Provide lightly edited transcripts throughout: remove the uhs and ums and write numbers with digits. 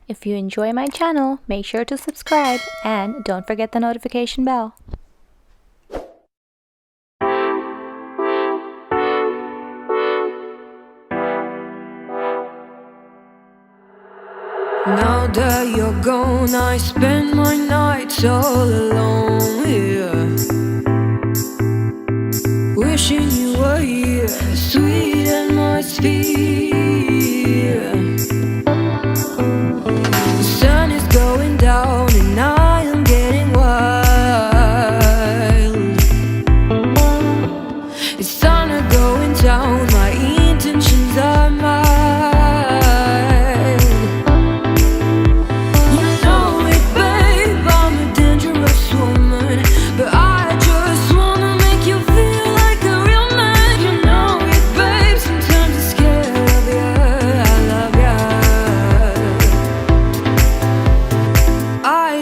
If you enjoy my channel, make sure to subscribe and don't forget the notification bell. Now that you're gone, I spend my nights all alone here, wishing you were here, sweet atmosphere. The sun is going down and I am getting wild. It's sunny going down, my intentions are mild.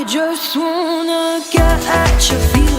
Just wanna get at your feet.